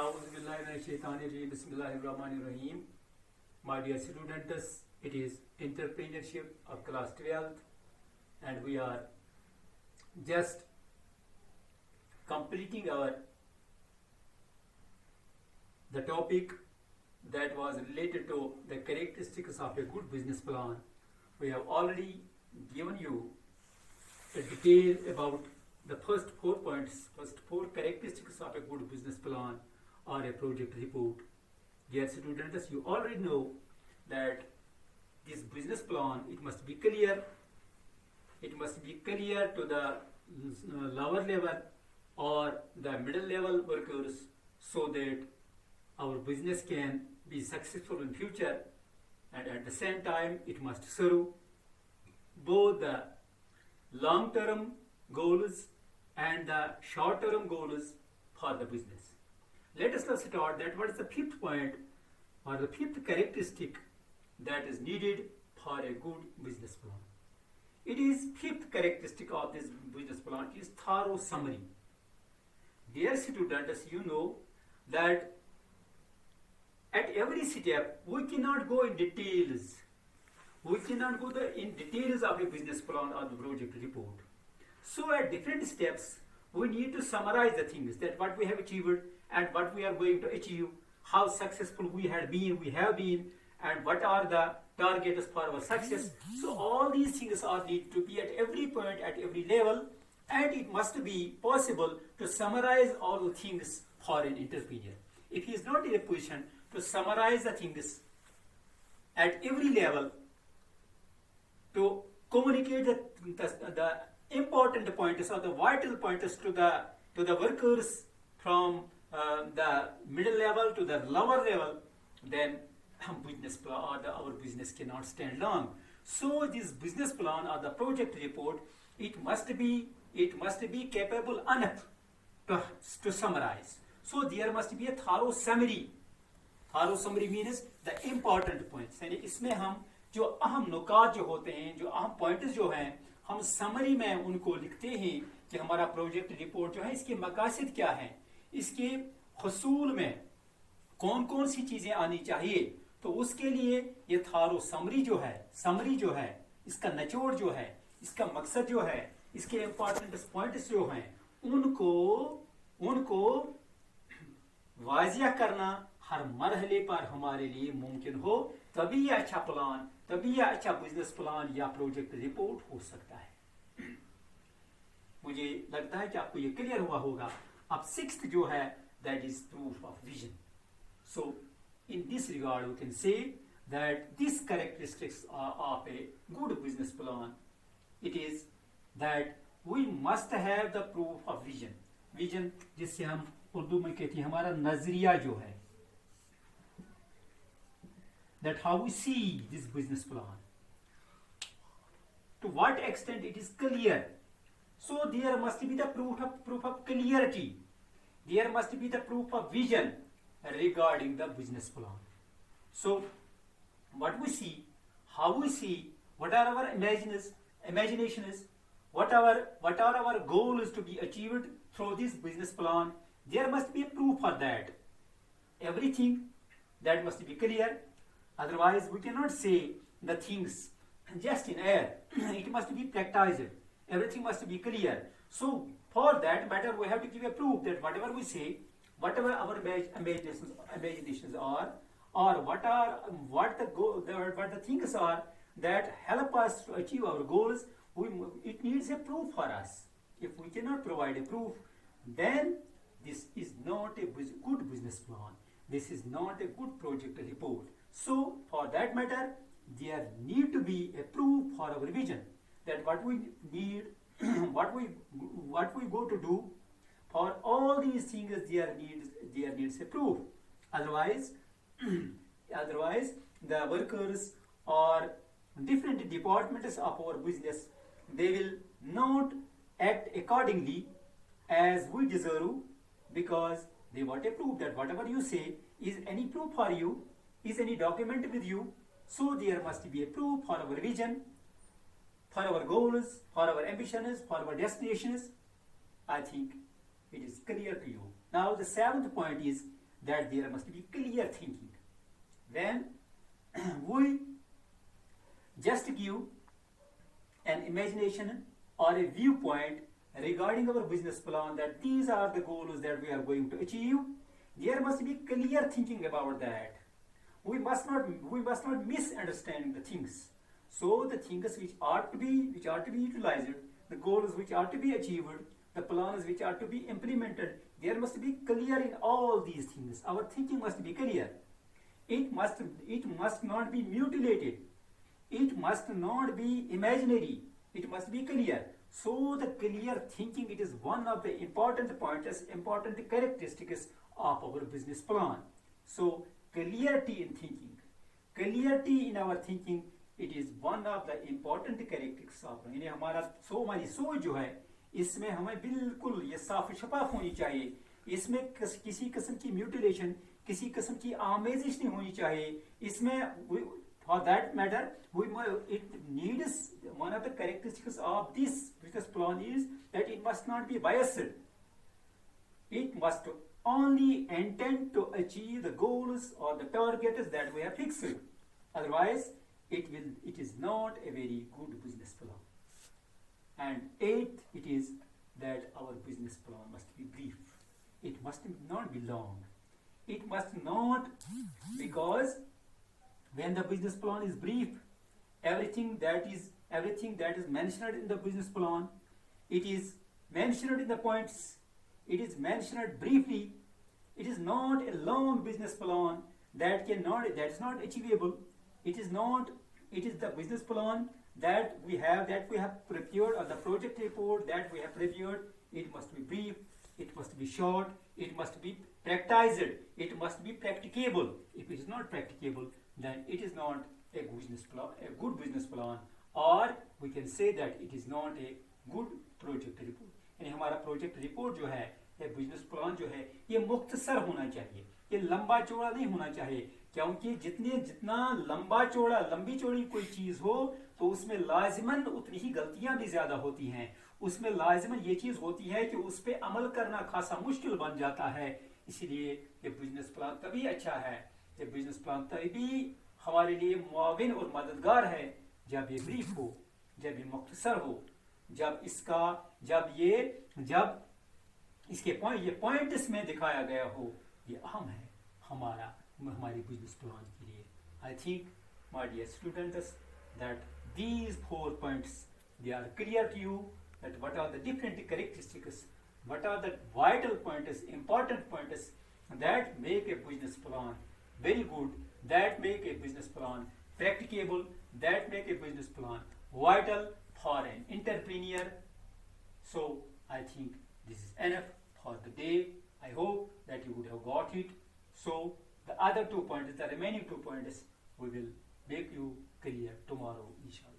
A'udhu Bismillahirrahmanirrahim. My dear students, it is entrepreneurship of class 12th and we are just completing the topic that was related to the characteristics of a good business plan. We have already given you a detail about the first 4 points, first 4 characteristics of a good business plan or a project report. Dear students, you already know that this business plan, it must be clear. It must be clear to the lower level or the middle level workers so that our business can be successful in future, and at the same time it must serve both the long-term goals and the short-term goals for the business. Let us now start that what is the 5th point or the 5th characteristic that is needed for a good business plan. It is 5th characteristic of this business plan is thorough summary. Dear students, you know that at every step we cannot go in details. We cannot go in details of a business plan or the project report. So at different steps we need to summarize the things that what we have achieved and what we are going to achieve, how successful we have been, and what are the targets for our success. So all these things are need to be at every point, at every level, and it must be possible to summarize all the things for an entrepreneur. If he is not in a position to summarize the things at every level, to communicate the important points or the vital points to the workers from the middle level to the lower level, then business plan or our business cannot stand long. So this business plan or the project report, it must be capable enough to summarize. So there must be a thorough summary. Thorough summary means the important points. यानी इसमें हम जो अहम नुकात जो होते हैं, जो अहम पॉइंट्स जो हैं, हम समरी में उनको लिखते हैं कि हमारा प्रोजेक्ट रिपोर्ट जो है इसके मकासद क्या हैं, इसके हसूल में कौन कौन सी चीजें आनी चाहिए. तो उसके लिए ये थारो समरी जो है इसका निचोड़ जो है, इसका मकसद जो है, इसके इंपॉर्टेंट पॉइंट्स जो हैं, उनको वाजिया करना हर मरहले पर हमारे लिए मुमकिन हो, तभी यह अच्छा प्लान, तभी यह अच्छा बिजनेस प्लान या प्रोजेक्ट रिपोर्ट हो सकता है. मुझे लगता है कि आपको ये क्लियर हुआ होगा. अब 6th जो है that is proof of vision. So in this regard we can say that these characteristics are of a good business plan. It is that we must have the proof of vision. Vision जिससे हम उर्दू में कहते हैं हमारा नजरिया जो है, that how we see this business plan, to what extent it is clear. So there must be the proof of clarity. There must be the proof of vision regarding the business plan. So what we see, how we see, what are our imaginations, what are our goals to be achieved through this business plan, there must be a proof for that. Everything that must be clear. Otherwise we cannot say the things just in air. It must be practiced. Everything must be clear. So for that matter we have to give a proof that whatever we say, whatever our imaginations are, or what the things are that help us to achieve our goals, it needs a proof for us. If we cannot provide a proof, then this is not a good business plan. This is not a good project report. So for that matter, there need to be a proof for our vision, that what we need, what we go to do, for all these things there needs a proof. Otherwise the workers or different departments of our business, they will not act accordingly as we deserve, because they want a proof that whatever you say is any proof for you, is any document with you. So there must be a proof for our vision, for our goals, for our ambitions, for our destinations. I think it is clear to you. Now the 7th point is that there must be clear thinking. When we just give an imagination or a viewpoint regarding our business plan that these are the goals that we are going to achieve, there must be clear thinking about that. We must not misunderstand the things. So the things which are to be utilized, the goals which are to be achieved, the plans which are to be implemented, there must be clear in all these things. Our thinking must be clear. It must not be mutilated. It must not be imaginary. It must be clear. So the clear thinking, it is one of the important pointers, important characteristics of our business plan. So clarity in thinking, clarity in our thinking, it is one of the important characteristics of यानी हमारी सोच जो है इसमें हमें बिल्कुल ये साफ शफाफ होनी चाहिए. इसमें किसी किस्म की म्यूटिलेशन, किसी किस्म की आमेजिश नहीं होनी चाहिए. इसमें for that matter, it needs, one of the characteristics of this business plan is that it must not be biased. It must only intend to achieve the goals or the targets that we have fixed. Otherwise, it is not a very good business plan. And eighth, it is that our business plan must be brief. It must not be long. It must not, because when the business plan is brief, everything that is mentioned in the business plan, it is mentioned in the points, it is mentioned briefly. It is not a long business plan that is not achievable. It is the business plan that we have prepared, or the project report that we have prepared. It must be brief, it must be short, it must be practiced, it must be practicable. If it is not practicable, then it is not a good business plan, or we can say that it is not a good project report. यानी हमारा project report जो है, ये business plan जो है, ये मुख्तसर होना चाहिए, ये लंबा चौड़ा नहीं होना चाहिए. क्योंकि जितना लंबी चौड़ी कोई चीज हो तो उसमें लाजिमन उतनी ही गलतियां भी ज्यादा होती हैं. उसमें लाजिमन ये चीज होती है कि उस पर अमल करना खासा मुश्किल बन जाता है. इसलिए ये बिजनेस प्लान तभी अच्छा है, ये बिजनेस प्लान तभी हमारे लिए मुआविन और मददगार है जब ये ब्रीफ हो, जब ये मुख्तसर हो, जब इसके पॉइंट्स में दिखाया गया हो. ये अहम है हमारी बिजनेस प्लान के लिए. I think my dear students that these 4 points, they are clear to you, that what are the different characteristics, what are the vital points, important points that make a business plan very good, that make a business plan practicable, that make a business plan vital for an entrepreneur. So I think this is enough for the day. I hope that you would have got it. So the other 2 points, the remaining 2 points, we will make you clear tomorrow, inshallah.